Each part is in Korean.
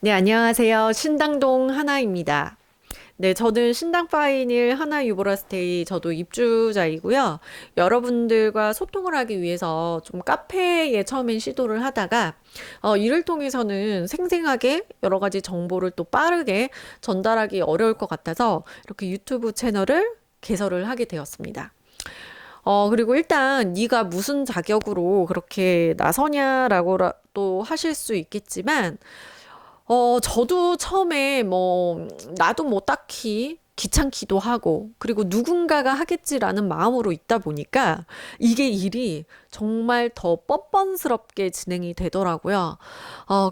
네, 안녕하세요. 신당동 하나입니다. 네, 저는 신당 파이닐 하나 유보라스테이 저도 입주자이고요. 여러분들과 소통을 하기 위해서 좀 카페에 처음엔 시도를 하다가 이를 통해서는 생생하게 여러 가지 정보를 또 빠르게 전달하기 어려울 것 같아서 이렇게 유튜브 채널을 개설을 하게 되었습니다. 그리고 일단 네가 무슨 자격으로 그렇게 나서냐라고 또 하실 수 있겠지만 저도 처음에 나도 딱히 귀찮기도 하고, 그리고 누군가가 하겠지라는 마음으로 있다 보니까 이게 일이 정말 더 뻔뻔스럽게 진행이 되더라고요.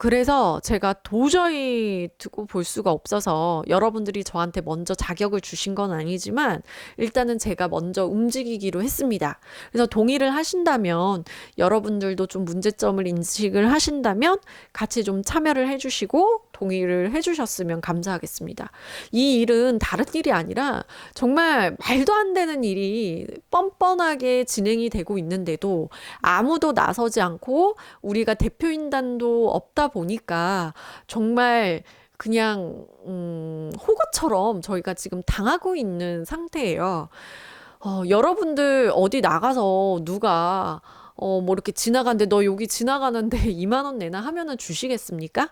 그래서 제가 도저히 두고 볼 수가 없어서 여러분들이 저한테 먼저 자격을 주신 건 아니지만 일단은 제가 먼저 움직이기로 했습니다. 그래서 동의를 하신다면 여러분들도 좀 문제점을 인식을 하신다면 같이 좀 참여를 해주시고 동의를 해주셨으면 감사하겠습니다. 이 일은 다른 일이 아니라 정말 말도 안 되는 일이 뻔뻔하게 진행이 되고 있는데도 아무도 나서지 않고 우리가 대표인단도 없다 보니까 정말 그냥 호구처럼 저희가 지금 당하고 있는 상태예요. 여러분들 어디 나가서 누가 이렇게 지나가는데 너 여기 지나가는데 2만 원 내나 하면은 주시겠습니까?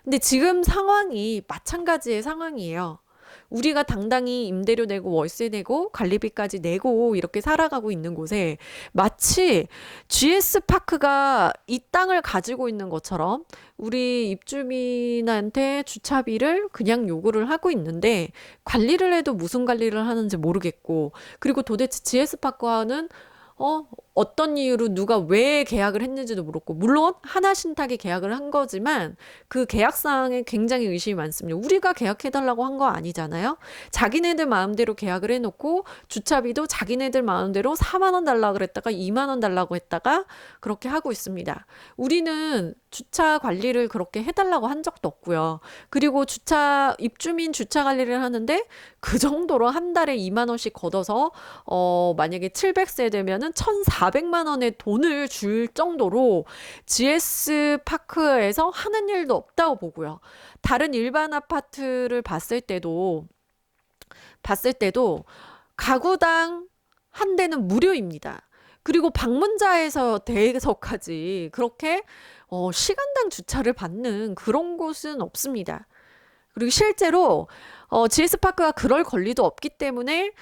근데 지금 상황이 마찬가지의 상황이에요. 우리가 당당히 임대료 내고 월세 내고 관리비까지 내고 이렇게 살아가고 있는 곳에 마치 GS 파크가 이 땅을 가지고 있는 것처럼 우리 입주민한테 주차비를 그냥 요구를 하고 있는데 관리를 해도 무슨 관리를 하는지 모르겠고, 그리고 도대체 GS 파크와는 어떤 이유로 누가 왜 계약을 했는지도 모르고, 물론 하나 신탁이 계약을 한 거지만 그 계약사항에 굉장히 의심이 많습니다. 우리가 계약해달라고 한 거 아니잖아요. 자기네들 마음대로 계약을 해놓고 주차비도 자기네들 마음대로 4만 원 달라고 그랬다가 2만 원 달라고 했다가 그렇게 하고 있습니다. 우리는 주차 관리를 그렇게 해달라고 한 적도 없고요. 그리고 입주민 주차 관리를 하는데 그 정도로 한 달에 2만 원씩 걷어서 만약에 700세대면은 1,400만 원의 돈을 줄 정도로 GS 파크에서 하는 일도 없다고 보고요. 다른 일반 아파트를 봤을 때도 가구당 한 대는 무료입니다. 그리고 방문자에서 대에서까지 그렇게 시간당 주차를 받는 그런 곳은 없습니다. 그리고 실제로 GS파크가 그럴 권리도 없기 때문에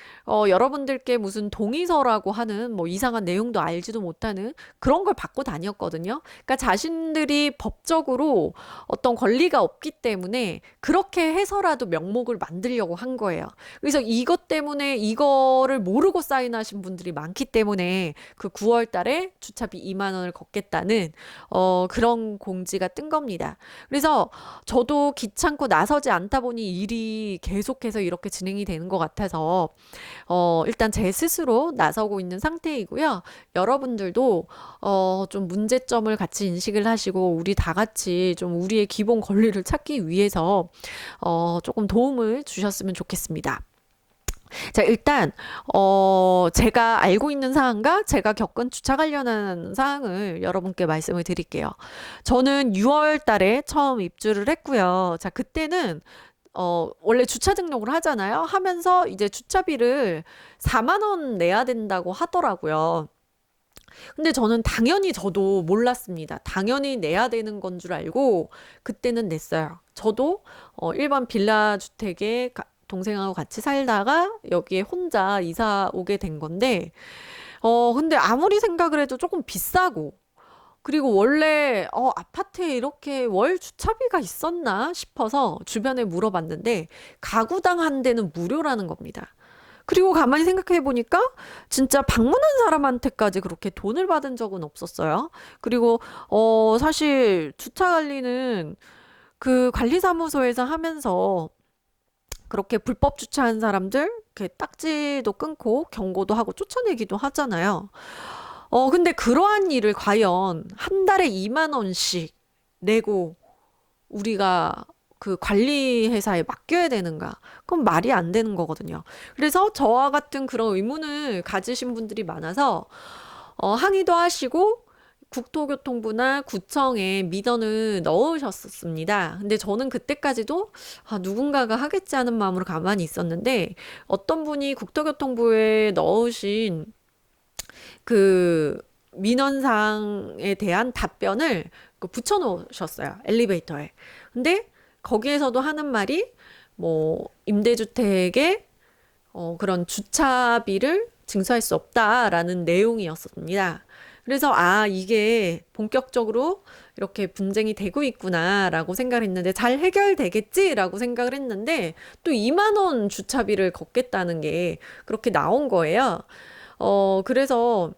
여러분들께 무슨 동의서라고 하는 이상한 내용도 알지도 못하는 그런 걸 받고 다녔거든요. 그러니까 자신들이 법적으로 어떤 권리가 없기 때문에 그렇게 해서라도 명목을 만들려고 한 거예요. 그래서 이것 때문에 이거를 모르고 사인하신 분들이 많기 때문에 그 9월 달에 주차비 2만 원을 걷겠다는 그런 공지가 뜬 겁니다. 그래서 저도 귀찮고 나서지 않다 보니 일이 계속해서 이렇게 진행이 되는 것 같아서 일단 제 스스로 나서고 있는 상태이고요. 여러분들도 좀 문제점을 같이 인식을 하시고 우리 다 같이 좀 우리의 기본 권리를 찾기 위해서 조금 도움을 주셨으면 좋겠습니다. 자, 일단, 제가 알고 있는 사항과 제가 겪은 주차 관련한 사항을 여러분께 말씀을 드릴게요. 저는 6월 달에 처음 입주를 했고요. 자, 그때는, 원래 주차 등록을 하잖아요. 하면서 이제 주차비를 4만 원 내야 된다고 하더라고요. 근데 저는 당연히 저도 몰랐습니다. 당연히 내야 되는 건 줄 알고 그때는 냈어요. 저도 일반 빌라 주택에 동생하고 같이 살다가 여기에 혼자 이사 오게 된 건데, 근데 아무리 생각을 해도 조금 비싸고, 그리고 원래, 아파트에 이렇게 월 주차비가 있었나 싶어서 주변에 물어봤는데, 가구당 한 대는 무료라는 겁니다. 그리고 가만히 생각해 보니까 진짜 방문한 사람한테까지 그렇게 돈을 받은 적은 없었어요. 그리고, 사실 주차 관리는 그 관리사무소에서 하면서 그렇게 불법 주차한 사람들 이렇게 딱지도 끊고 경고도 하고 쫓아내기도 하잖아요. 근데 그러한 일을 과연 한 달에 2만 원씩 내고 우리가 그 관리 회사에 맡겨야 되는가? 그건 말이 안 되는 거거든요. 그래서 저와 같은 그런 의문을 가지신 분들이 많아서 항의도 하시고 국토교통부나 구청에 민원을 넣으셨었습니다. 근데 저는 그때까지도 누군가가 하겠지 하는 마음으로 가만히 있었는데 어떤 분이 국토교통부에 넣으신 그 민원사항에 대한 답변을 붙여놓으셨어요. 엘리베이터에. 근데 거기에서도 하는 말이 뭐 임대주택에 그런 주차비를 징수할 수 없다라는 내용이었습니다. 그래서 이게 본격적으로 이렇게 분쟁이 되고 있구나라고 생각을 했는데 잘 해결되겠지라고 생각을 했는데 또 2만 원 주차비를 걷겠다는 게 그렇게 나온 거예요. 그래서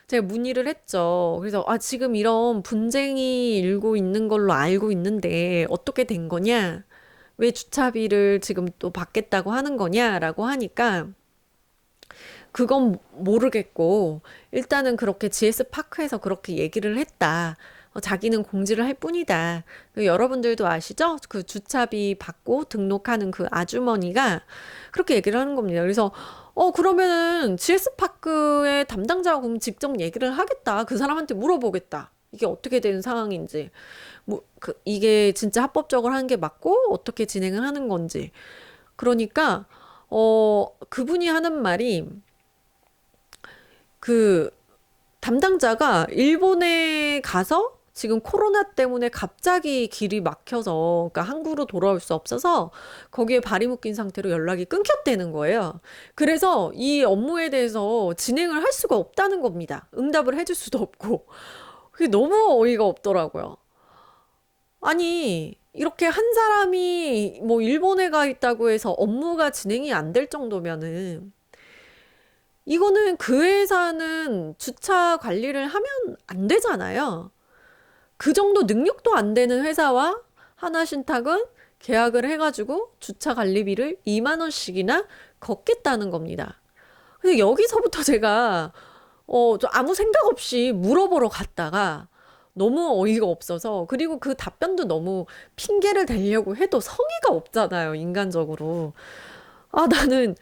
제가 문의를 했죠. 그래서 지금 이런 분쟁이 일고 있는 걸로 알고 있는데 어떻게 된 거냐? 왜 주차비를 지금 또 받겠다고 하는 거냐라고 하니까 그건 모르겠고 일단은 그렇게 GS 파크에서 그렇게 얘기를 했다. 자기는 공지를 할 뿐이다. 여러분들도 아시죠? 그 주차비 받고 등록하는 그 아주머니가 그렇게 얘기를 하는 겁니다. 그래서 그러면은 GS 파크의 담당자가 그럼 직접 얘기를 하겠다. 그 사람한테 물어보겠다. 이게 어떻게 되는 상황인지, 이게 진짜 합법적으로 하는 게 맞고 어떻게 진행을 하는 건지. 그러니까 그분이 하는 말이 그 담당자가 일본에 가서 지금 코로나 때문에 갑자기 길이 막혀서 그러니까 한국으로 돌아올 수 없어서 거기에 발이 묶인 상태로 연락이 끊겼다는 거예요. 그래서 이 업무에 대해서 진행을 할 수가 없다는 겁니다. 응답을 해줄 수도 없고. 그게 너무 어이가 없더라고요. 아니, 이렇게 한 사람이 뭐 일본에 가 있다고 해서 업무가 진행이 안 될 정도면은 이거는 그 회사는 주차 관리를 하면 안 되잖아요. 그 정도 능력도 안 되는 회사와 하나신탁은 계약을 해가지고 주차 관리비를 2만 원씩이나 걷겠다는 겁니다. 근데 여기서부터 제가 좀 아무 생각 없이 물어보러 갔다가 너무 어이가 없어서 그리고 그 답변도 너무 핑계를 대려고 해도 성의가 없잖아요, 인간적으로. 나는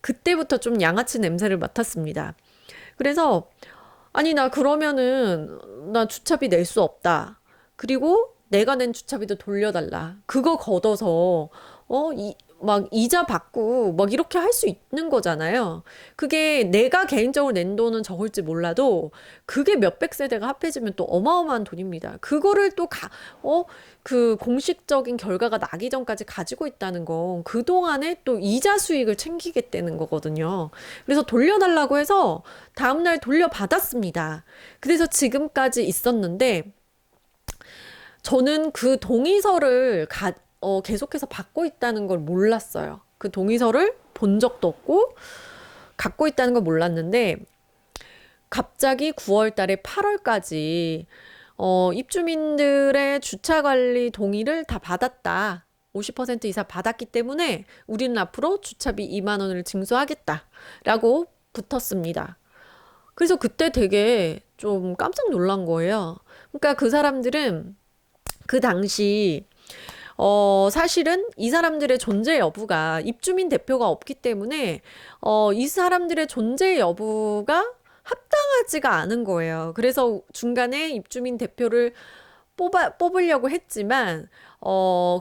그때부터 좀 양아치 냄새를 맡았습니다. 그래서 아니 나 그러면은 나 주차비 낼 수 없다. 그리고 내가 낸 주차비도 돌려달라. 그거 걷어서 막 이자 받고 막 이렇게 할 수 있는 거잖아요. 그게 내가 개인적으로 낸 돈은 적을지 몰라도 그게 몇백 세대가 합해지면 또 어마어마한 돈입니다. 그거를 또 그 공식적인 결과가 나기 전까지 가지고 있다는 건 그동안에 또 이자 수익을 챙기겠다는 거거든요. 그래서 돌려달라고 해서 다음날 돌려받았습니다. 그래서 지금까지 있었는데 저는 그 동의서를 계속해서 받고 있다는 걸 몰랐어요. 그 동의서를 본 적도 없고 갖고 있다는 걸 몰랐는데 갑자기 9월 달에 8월까지 입주민들의 주차 관리 동의를 다 받았다. 50% 이상 받았기 때문에 우리는 앞으로 주차비 2만 원을 징수하겠다라고 붙었습니다. 그래서 그때 되게 좀 깜짝 놀란 거예요. 그러니까 그 사람들은 그 당시 사실은 이 사람들의 존재 여부가 입주민 대표가 없기 때문에 이 사람들의 존재 여부가 합당하지가 않은 거예요. 그래서 중간에 입주민 대표를 뽑으려고 했지만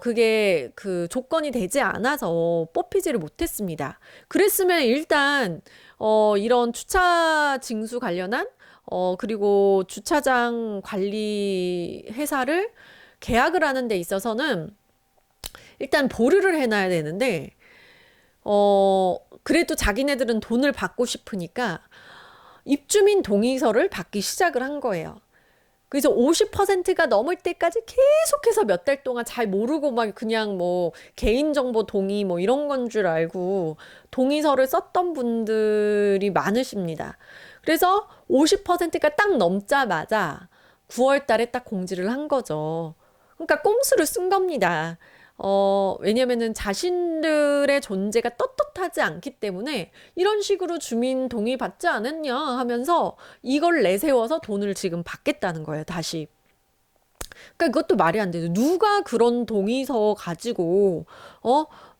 그게 그 조건이 되지 않아서 뽑히지를 못했습니다. 그랬으면 일단 이런 주차 징수 관련한 그리고 주차장 관리 회사를 계약을 하는 데 있어서는 일단 보류를 해놔야 되는데, 그래도 자기네들은 돈을 받고 싶으니까 입주민 동의서를 받기 시작을 한 거예요. 그래서 50%가 넘을 때까지 계속해서 몇 달 동안 잘 모르고 막 그냥 뭐 개인정보 동의 뭐 이런 건 줄 알고 동의서를 썼던 분들이 많으십니다. 그래서 50%가 딱 넘자마자 9월 달에 딱 공지를 한 거죠. 그러니까 꼼수를 쓴 겁니다. 왜냐면은 자신들의 존재가 떳떳하지 않기 때문에 이런 식으로 주민 동의 받지 않았냐 하면서 이걸 내세워서 돈을 지금 받겠다는 거예요, 다시. 그러니까 그것도 말이 안 되죠. 누가 그런 동의서 가지고,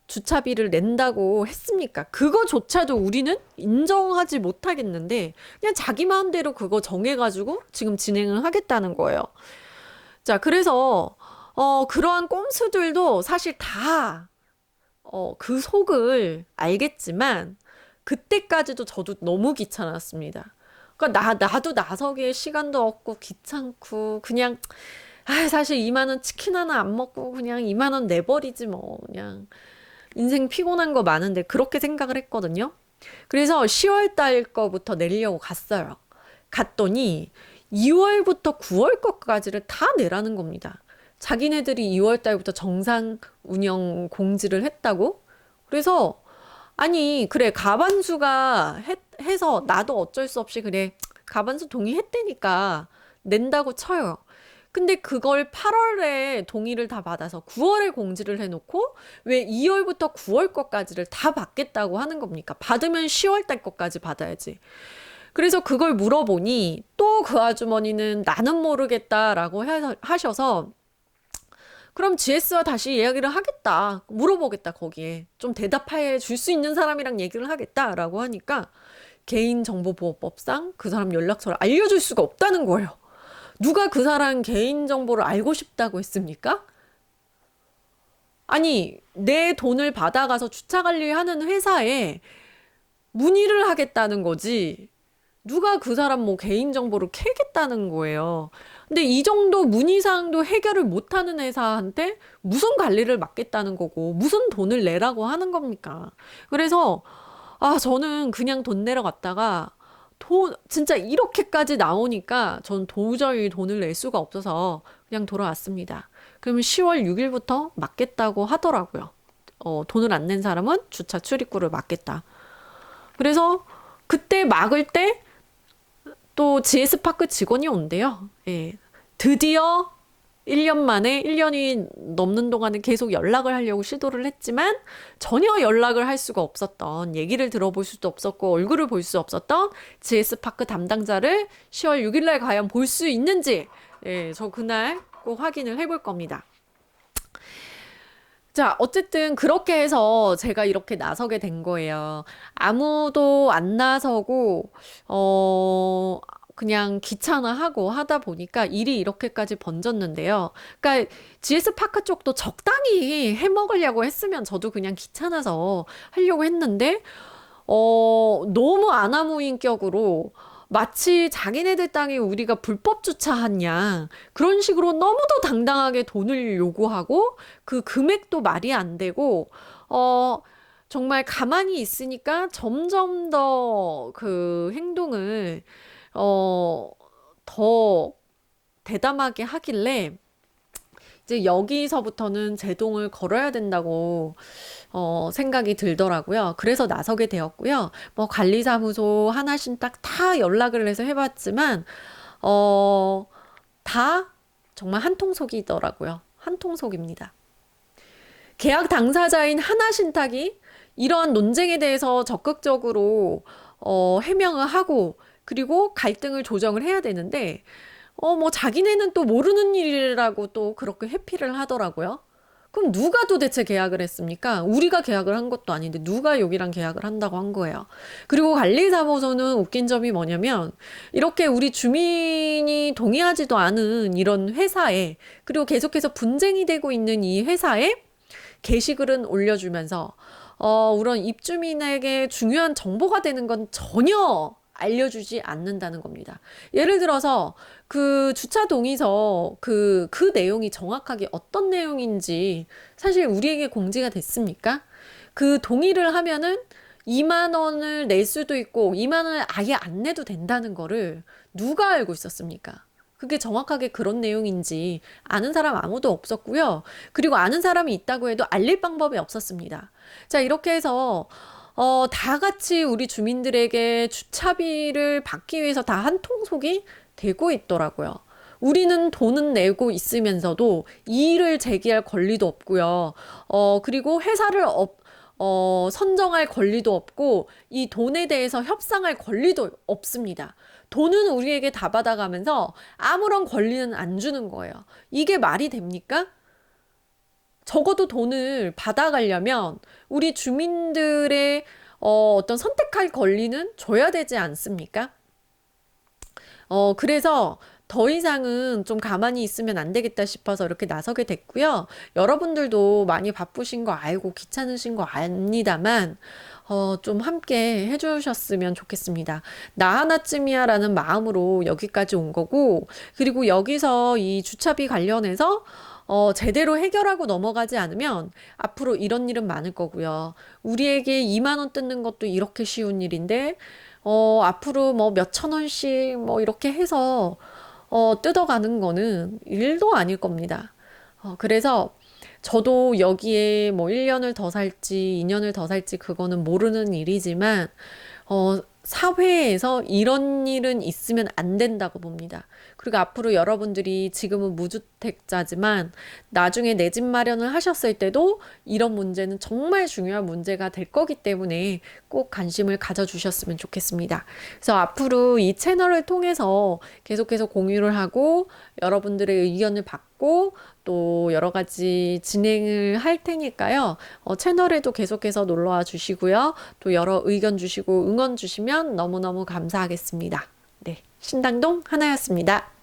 주차비를 낸다고 했습니까? 그거조차도 우리는 인정하지 못하겠는데 그냥 자기 마음대로 그거 정해가지고 지금 진행을 하겠다는 거예요. 자, 그래서 그러한 꼼수들도 사실 다 그 속을 알겠지만 그때까지도 저도 너무 귀찮았습니다. 그러니까 나도 나서기에 시간도 없고 귀찮고 그냥 사실 2만 원 치킨 하나 안 먹고 그냥 2만 원 내버리지 뭐 그냥 인생 피곤한 거 많은데 그렇게 생각을 했거든요. 그래서 10월 달 거부터 내려고 갔어요. 갔더니 2월부터 9월 거까지를 다 내라는 겁니다. 자기네들이 2월 달부터 정상 운영 공지를 했다고? 그래서 아니 그래 가반수가 해서 나도 어쩔 수 없이 그래 가반수 동의했다니까 낸다고 쳐요. 근데 그걸 8월에 동의를 다 받아서 9월에 공지를 해놓고 왜 2월부터 9월 것까지를 다 받겠다고 하는 겁니까? 받으면 10월 달 것까지 받아야지. 그래서 그걸 물어보니 또 그 아주머니는 나는 모르겠다라고 하셔서 그럼 GS와 다시 이야기를 하겠다. 물어보겠다, 거기에. 좀 대답해 줄 수 있는 사람이랑 얘기를 하겠다라고 하니까 개인정보보호법상 그 사람 연락처를 알려줄 수가 없다는 거예요. 누가 그 사람 개인정보를 알고 싶다고 했습니까? 아니, 내 돈을 받아가서 주차 관리하는 회사에 문의를 하겠다는 거지. 누가 그 사람 뭐 개인정보를 캐겠다는 거예요. 근데 이 정도 문의사항도 해결을 못하는 회사한테 무슨 관리를 맡겠다는 거고, 무슨 돈을 내라고 하는 겁니까? 그래서, 저는 그냥 돈 내러 갔다가, 진짜 이렇게까지 나오니까 전 도저히 돈을 낼 수가 없어서 그냥 돌아왔습니다. 그러면 10월 6일부터 맡겠다고 하더라고요. 돈을 안 낸 사람은 주차 출입구를 막겠다. 그래서 그때 막을 때 또 GS파크 직원이 온대요. 예. 드디어 1년 만에 1년이 넘는 동안은 계속 연락을 하려고 시도를 했지만 전혀 연락을 할 수가 없었던 얘기를 들어볼 수도 없었고 얼굴을 볼 수 없었던 GS파크 담당자를 10월 6일 날 과연 볼 수 있는지 저 그날 꼭 확인을 해볼 겁니다. 자, 어쨌든 그렇게 해서 제가 이렇게 나서게 된 거예요. 아무도 안 나서고, 그냥 귀찮아하고 하다 보니까 일이 이렇게까지 번졌는데요. 그러니까 GS파크 쪽도 적당히 해먹으려고 했으면 저도 그냥 귀찮아서 하려고 했는데, 너무 아나무인격으로 마치 자기네들 땅에 우리가 불법 주차하냐 그런 식으로 너무도 당당하게 돈을 요구하고 그 금액도 말이 안 되고 정말 가만히 있으니까 점점 더 그 행동을 더 대담하게 하길래 이제 여기서부터는 제동을 걸어야 된다고 생각이 들더라고요. 그래서 나서게 되었고요. 뭐 관리사무소 하나씩 딱 다 연락을 해서 해봤지만 다 정말 한통속이더라고요. 한통속입니다. 계약 당사자인 하나신탁이 이러한 논쟁에 대해서 적극적으로 해명을 하고 그리고 갈등을 조정을 해야 되는데 뭐 자기네는 또 모르는 일이라고 또 그렇게 회피를 하더라고요. 그럼 누가 도대체 계약을 했습니까? 우리가 계약을 한 것도 아닌데 누가 여기랑 계약을 한다고 한 거예요. 그리고 관리사무소는 웃긴 점이 뭐냐면 이렇게 우리 주민이 동의하지도 않은 이런 회사에 그리고 계속해서 분쟁이 되고 있는 이 회사에 게시글은 올려주면서 우선 입주민에게 중요한 정보가 되는 건 전혀 알려주지 않는다는 겁니다. 예를 들어서 그 주차 동의서 그 내용이 정확하게 어떤 내용인지 사실 우리에게 공지가 됐습니까? 그 동의를 하면은 2만 원을 낼 수도 있고 2만 원을 아예 안 내도 된다는 거를 누가 알고 있었습니까? 그게 정확하게 그런 내용인지 아는 사람 아무도 없었고요. 그리고 아는 사람이 있다고 해도 알릴 방법이 없었습니다. 자, 이렇게 해서 다 같이 우리 주민들에게 주차비를 받기 위해서 다 한통속이 되고 있더라고요. 우리는 돈은 내고 있으면서도 이의를 제기할 권리도 없고요. 그리고 회사를 선정할 권리도 없고 이 돈에 대해서 협상할 권리도 없습니다. 돈은 우리에게 다 받아가면서 아무런 권리는 안 주는 거예요. 이게 말이 됩니까? 적어도 돈을 받아가려면 우리 주민들의 어떤 선택할 권리는 줘야 되지 않습니까? 그래서 더 이상은 좀 가만히 있으면 안 되겠다 싶어서 이렇게 나서게 됐고요. 여러분들도 많이 바쁘신 거 알고 귀찮으신 거 압니다만, 좀 함께 해주셨으면 좋겠습니다. 나 하나쯤이야 라는 마음으로 여기까지 온 거고, 그리고 여기서 이 주차비 관련해서 제대로 해결하고 넘어가지 않으면 앞으로 이런 일은 많을 거고요. 우리에게 2만 원 뜯는 것도 이렇게 쉬운 일인데, 앞으로 뭐 몇천 원씩 뭐 이렇게 해서 뜯어가는 거는 일도 아닐 겁니다. 그래서 저도 여기에 뭐 1년을 더 살지, 2년을 더 살지, 그거는 모르는 일이지만, 사회에서 이런 일은 있으면 안 된다고 봅니다. 그리고 앞으로 여러분들이 지금은 무주택자지만 나중에 내 집 마련을 하셨을 때도 이런 문제는 정말 중요한 문제가 될 거기 때문에 꼭 관심을 가져주셨으면 좋겠습니다. 그래서 앞으로 이 채널을 통해서 계속해서 공유를 하고 여러분들의 의견을 받고 또 여러 가지 진행을 할 테니까요. 채널에도 계속해서 놀러와 주시고요. 또 여러 의견 주시고 응원 주시면 너무너무 감사하겠습니다. 네, 신당동 하나였습니다.